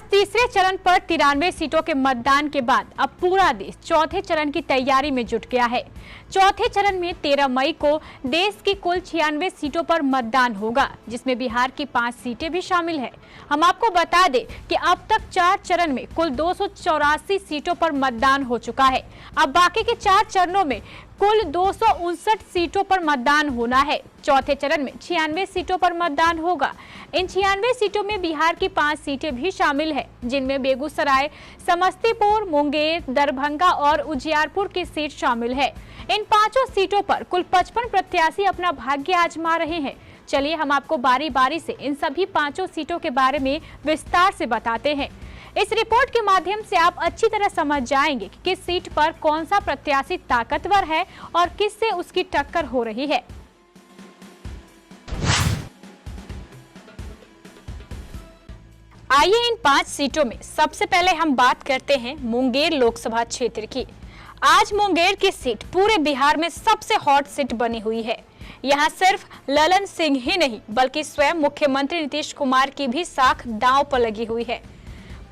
तीसरे चरण पर 93 सीटों के मतदान के बाद अब पूरा देश चौथे चरण की तैयारी में जुट गया है। चौथे चरण में 13 मई को देश की कुल 96 सीटों पर मतदान होगा, जिसमें बिहार की 5 सीटें भी शामिल है। हम आपको बता दें कि अब तक 4 चरण में कुल 284 सीटों पर मतदान हो चुका है। अब बाकी के 4 चरणों में कुल 259 सीटों पर मतदान होना है। चौथे चरण में 96 सीटों पर मतदान होगा। इन 96 सीटों में बिहार की 5 सीटें भी शामिल है, जिनमें बेगूसराय, समस्तीपुर, मुंगेर, दरभंगा और उजियारपुर की सीट शामिल है। इन 5 सीटों पर कुल 55 प्रत्याशी अपना भाग्य आजमा रहे हैं। चलिए हम आपको बारी बारी से इन सभी 5 सीटों के बारे में विस्तार से बताते हैं। इस रिपोर्ट के माध्यम से आप अच्छी तरह समझ जाएंगे कि किस सीट पर कौन सा प्रत्याशी ताकतवर है और किससे उसकी टक्कर हो रही है। आइए इन 5 सीटों में सबसे पहले हम बात करते हैं मुंगेर लोकसभा क्षेत्र की। आज मुंगेर की सीट पूरे बिहार में सबसे हॉट सीट बनी हुई है। यहाँ सिर्फ ललन सिंह ही नहीं बल्कि स्वयं मुख्यमंत्री नीतीश कुमार की भी साख दांव पर लगी हुई है।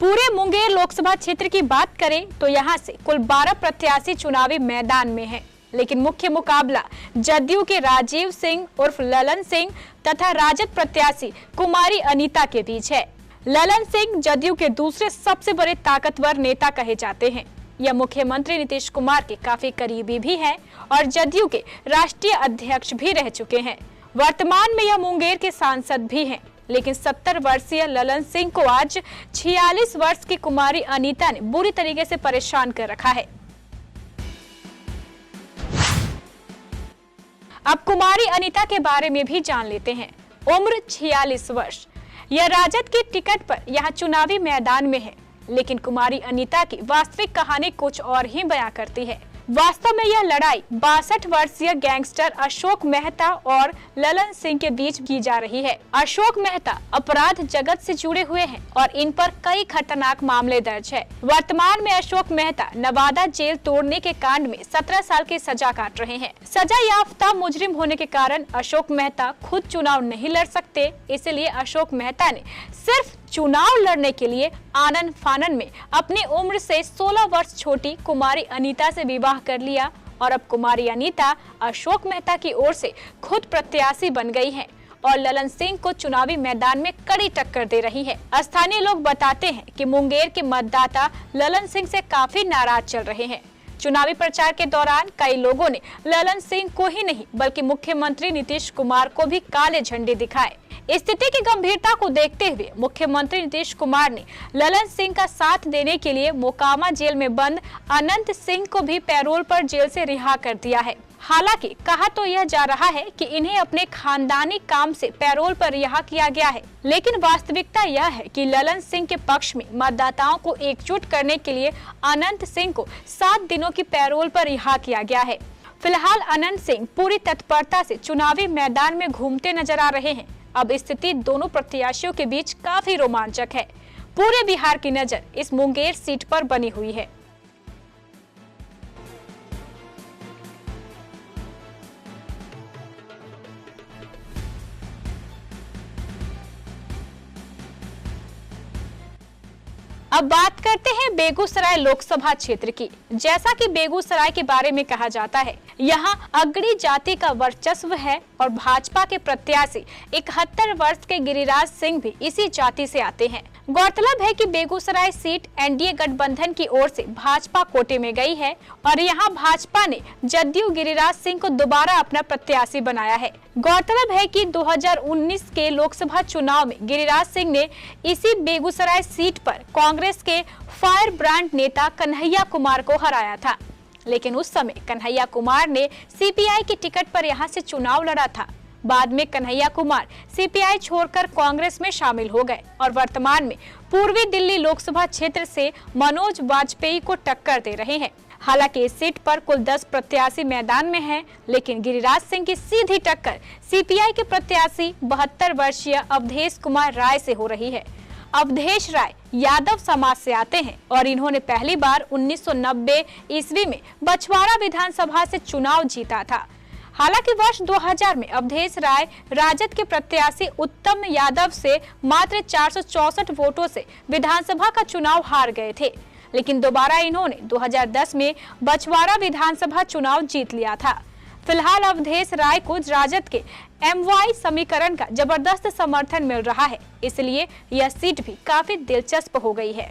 पूरे मुंगेर लोकसभा क्षेत्र की बात करें तो यहाँ से कुल 12 प्रत्याशी चुनावी मैदान में हैं, लेकिन मुख्य मुकाबला जदयू के राजीव सिंह उर्फ ललन सिंह तथा राजद प्रत्याशी कुमारी अनीता के बीच है। ललन सिंह जदयू के दूसरे सबसे बड़े ताकतवर नेता कहे जाते हैं। यह मुख्यमंत्री नीतीश कुमार के काफी करीबी भी हैं और जदयू के राष्ट्रीय अध्यक्ष भी रह चुके हैं। वर्तमान में यह मुंगेर के सांसद भी हैं, लेकिन 70 वर्षीय ललन सिंह को आज 46 वर्ष की कुमारी अनीता ने बुरी तरीके से परेशान कर रखा है। अब कुमारी अनीता के बारे में भी जान लेते हैं। उम्र 46 वर्ष। यह राजद की टिकट पर यहाँ चुनावी मैदान में है, लेकिन कुमारी अनीता की वास्तविक कहानी कुछ और ही बयां करती है। वास्तव में यह लड़ाई 62 वर्षीय गैंगस्टर अशोक मेहता और ललन सिंह के बीच की जा रही है। अशोक मेहता अपराध जगत से जुड़े हुए हैं और इन पर कई खतरनाक मामले दर्ज है। वर्तमान में अशोक मेहता नवादा जेल तोड़ने के कांड में 17 साल की सजा काट रहे हैं। सजा याफ्ता मुजरिम होने के कारण अशोक मेहता खुद चुनाव नहीं लड़ सकते, इसलिए अशोक मेहता ने सिर्फ चुनाव लड़ने के लिए आनन फानन में अपनी उम्र से 16 वर्ष छोटी कुमारी अनीता से विवाह कर लिया और अब कुमारी अनीता अशोक मेहता की ओर से खुद प्रत्याशी बन गई हैं और ललन सिंह को चुनावी मैदान में कड़ी टक्कर दे रही है। स्थानीय लोग बताते हैं कि मुंगेर के मतदाता ललन सिंह से काफी नाराज चल रहे हैं। चुनावी प्रचार के दौरान कई लोगों ने ललन सिंह को ही नहीं बल्कि मुख्यमंत्री नीतीश कुमार को भी काले झंडे दिखाए। स्थिति की गंभीरता को देखते हुए मुख्यमंत्री नीतीश कुमार ने ललन सिंह का साथ देने के लिए मोकामा जेल में बंद अनंत सिंह को भी पैरोल पर जेल से रिहा कर दिया है। हालांकि कहा तो यह जा रहा है कि इन्हें अपने खानदानी काम से पैरोल पर रिहा किया गया है, लेकिन वास्तविकता यह है कि ललन सिंह के पक्ष में मतदाताओं को एकजुट करने के लिए अनंत सिंह को 7 दिनों की पैरोल पर रिहा किया गया है। फिलहाल अनंत सिंह पूरी तत्परता से चुनावी मैदान में घूमते नजर आ रहे हैं। अब स्थिति दोनों प्रत्याशियों के बीच काफी रोमांचक है। पूरे बिहार की नजर इस मुंगेर सीट पर बनी हुई है। अब बात करते हैं बेगूसराय लोकसभा क्षेत्र की। जैसा कि बेगूसराय के बारे में कहा जाता है, यहाँ अगड़ी जाति का वर्चस्व है और भाजपा के प्रत्याशी 71 वर्ष के गिरिराज सिंह भी इसी जाति से आते हैं। गौरतलब है कि बेगूसराय सीट एनडीए गठबंधन की ओर से भाजपा कोटे में गई है और यहाँ भाजपा ने जदयू गिरिराज सिंह को दोबारा अपना प्रत्याशी बनाया है। गौरतलब है कि 2019 के लोकसभा चुनाव में गिरिराज सिंह ने इसी बेगूसराय सीट पर कांग्रेस के फायर ब्रांड नेता कन्हैया कुमार को हराया था, लेकिन उस समय कन्हैया कुमार ने सीपीआई की टिकट पर यहां से चुनाव लड़ा था। बाद में कन्हैया कुमार सीपीआई छोड़कर कांग्रेस में शामिल हो गए और वर्तमान में पूर्वी दिल्ली लोकसभा क्षेत्र से मनोज वाजपेयी को टक्कर दे रहे हैं। हालांकि इस सीट पर कुल 10 प्रत्याशी मैदान में हैं, लेकिन गिरिराज सिंह की सीधी टक्कर सीपीआई के प्रत्याशी 72 वर्षीय अवधेश कुमार राय से हो रही है। अवधेश राय यादव समाज से आते हैं और इन्होंने पहली बार 1990 ईस्वी में बछवाड़ा विधानसभा से चुनाव जीता था। हालांकि वर्ष 2000 में अवधेश राय राजद के प्रत्याशी उत्तम यादव से मात्र 464 वोटों से विधानसभा का चुनाव हार गए थे, लेकिन दोबारा इन्होंने 2010 में बछवाड़ा विधानसभा चुनाव जीत लिया था। फिलहाल अवधेश राय को राजद के MY समीकरण का जबरदस्त समर्थन मिल रहा है, इसलिए यह सीट भी काफी दिलचस्प हो गई है।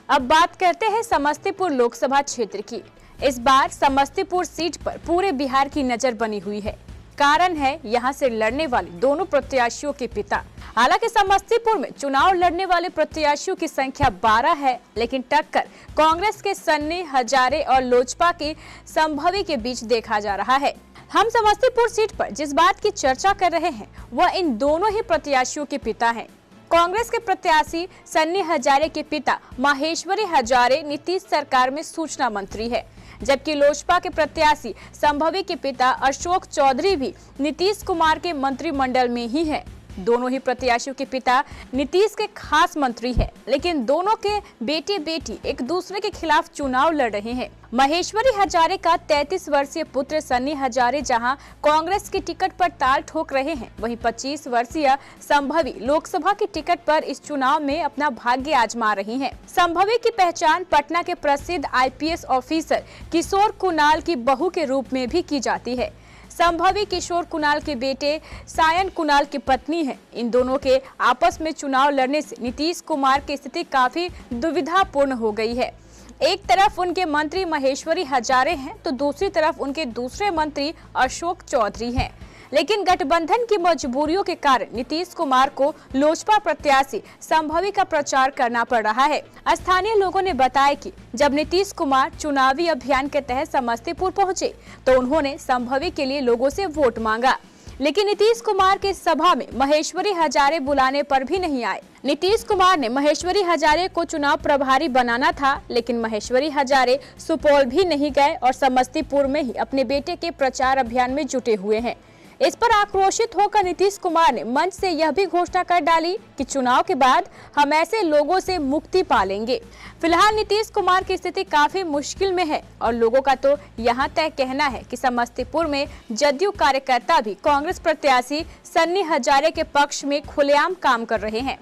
अब बात करते हैं समस्तीपुर लोकसभा क्षेत्र की। इस बार समस्तीपुर सीट पर पूरे बिहार की नजर बनी हुई है। कारण है यहां से लड़ने वाले दोनों प्रत्याशियों के पिता। हालांकि समस्तीपुर में चुनाव लड़ने वाले प्रत्याशियों की संख्या 12 है, लेकिन टक्कर कांग्रेस के सन्नी हजारे और लोजपा के संभवी के बीच देखा जा रहा है। हम समस्तीपुर सीट पर जिस बात की चर्चा कर रहे हैं वह इन दोनों ही प्रत्याशियों के पिता हैं। कांग्रेस के प्रत्याशी सन्नी हजारे के पिता माहेश्वरी हजारे नीतीश सरकार में सूचना मंत्री है, जबकि लोजपा के प्रत्याशी संभवी के पिता अशोक चौधरी भी नीतीश कुमार के मंत्रिमंडल में ही है। दोनों ही प्रत्याशियों के पिता नीतीश के खास मंत्री हैं, लेकिन दोनों के बेटे बेटी एक दूसरे के खिलाफ चुनाव लड़ रहे हैं। महेश्वरी हजारे का 33 वर्षीय पुत्र सन्नी हजारे जहां कांग्रेस की टिकट पर ताल ठोक रहे हैं, वहीं 25 वर्षीय संभवी लोकसभा की टिकट पर इस चुनाव में अपना भाग्य आजमा रही हैं। संभवी की पहचान पटना के प्रसिद्ध IPS ऑफिसर किशोर कुणाल की बहू के रूप में भी की जाती है। संभवी किशोर कुणाल के बेटे सायन कुणाल की पत्नी है। इन दोनों के आपस में चुनाव लड़ने से नीतीश कुमार की स्थिति काफी दुविधापूर्ण हो गई है। एक तरफ उनके मंत्री महेश्वरी हजारे हैं, तो दूसरी तरफ उनके दूसरे मंत्री अशोक चौधरी हैं। लेकिन गठबंधन की मजबूरियों के कारण नीतीश कुमार को लोजपा प्रत्याशी संभवी का प्रचार करना पड़ रहा है। स्थानीय लोगों ने बताया कि जब नीतीश कुमार चुनावी अभियान के तहत समस्तीपुर पहुंचे तो उन्होंने संभवी के लिए लोगों से वोट मांगा, लेकिन नीतीश कुमार के सभा में महेश्वरी हजारे बुलाने पर भी नहीं आए। नीतीश कुमार ने महेश्वरी हजारे को चुनाव प्रभारी बनाना था, लेकिन महेश्वरी हजारे सुपौल भी नहीं गए और समस्तीपुर में ही अपने बेटे के प्रचार अभियान में जुटे हुए हैं। इस पर आक्रोशित होकर नीतीश कुमार ने मंच से यह भी घोषणा कर डाली कि चुनाव के बाद हम ऐसे लोगों से मुक्ति पालेंगे। फिलहाल नीतीश कुमार की स्थिति काफी मुश्किल में है और लोगों का तो यहाँ तय कहना है कि समस्तीपुर में जदयू कार्यकर्ता भी कांग्रेस प्रत्याशी सन्नी हजारे के पक्ष में खुलेआम काम कर रहे हैं।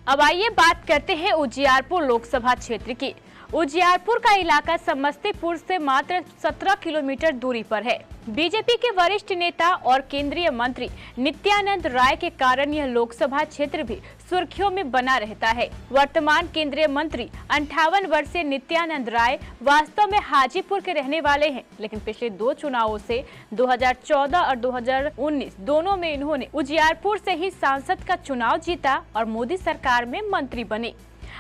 अब आइए बात करते हैं उजियारपुर लोकसभा क्षेत्र की। उजियारपुर का इलाका समस्तीपुर से मात्र 17 किलोमीटर दूरी पर है। बीजेपी के वरिष्ठ नेता और केंद्रीय मंत्री नित्यानंद राय के कारण यह लोकसभा क्षेत्र भी सुर्खियों में बना रहता है। वर्तमान केंद्रीय मंत्री 58 वर्षीय नित्यानंद राय वास्तव में हाजीपुर के रहने वाले हैं, लेकिन पिछले 2 चुनावों से 2014 और 2019 दोनों में इन्होंने उजियारपुर से ही सांसद का चुनाव जीता और मोदी सरकार में मंत्री बने।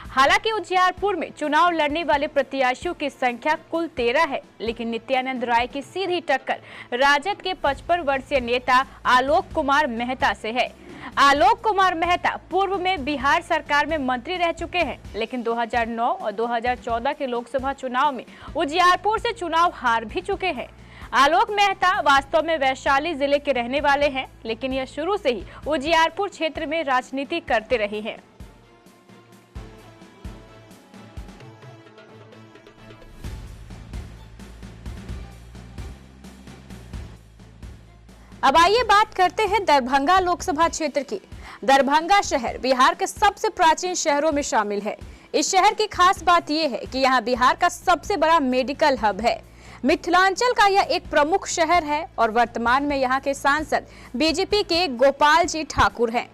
हालांकि उजियारपुर में चुनाव लड़ने वाले प्रत्याशियों की संख्या कुल 13 है, लेकिन नित्यानंद राय की सीधी टक्कर राजद के 55 वर्षीय नेता आलोक कुमार मेहता से है। आलोक कुमार मेहता पूर्व में बिहार सरकार में मंत्री रह चुके हैं, लेकिन 2009 और 2014 के लोकसभा चुनाव में उजियारपुर से चुनाव हार भी चुके हैं। आलोक मेहता वास्तव में वैशाली जिले के रहने वाले हैं, लेकिन यह शुरू से ही उजियारपुर क्षेत्र में राजनीति करते रहे हैं। अब आइए बात करते हैं दरभंगा लोकसभा क्षेत्र की। दरभंगा शहर बिहार के सबसे प्राचीन शहरों में शामिल है। इस शहर की खास बात यह है कि यहाँ बिहार का सबसे बड़ा मेडिकल हब है। मिथिलांचल का यह एक प्रमुख शहर है और वर्तमान में यहाँ के सांसद बीजेपी के गोपाल जी ठाकुर हैं।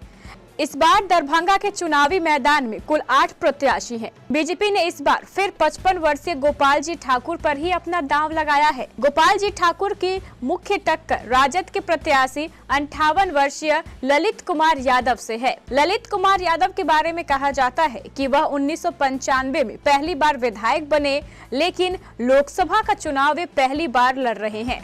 इस बार दरभंगा के चुनावी मैदान में कुल 8 प्रत्याशी हैं। बीजेपी ने इस बार फिर 55 वर्षीय गोपाल जी ठाकुर पर ही अपना दांव लगाया है। गोपाल जी ठाकुर की मुख्य टक्कर राजद के प्रत्याशी 58 वर्षीय ललित कुमार यादव से है। ललित कुमार यादव के बारे में कहा जाता है कि वह 1995 में पहली बार विधायक बने, लेकिन लोकसभा का चुनाव वे पहली बार लड़ रहे हैं।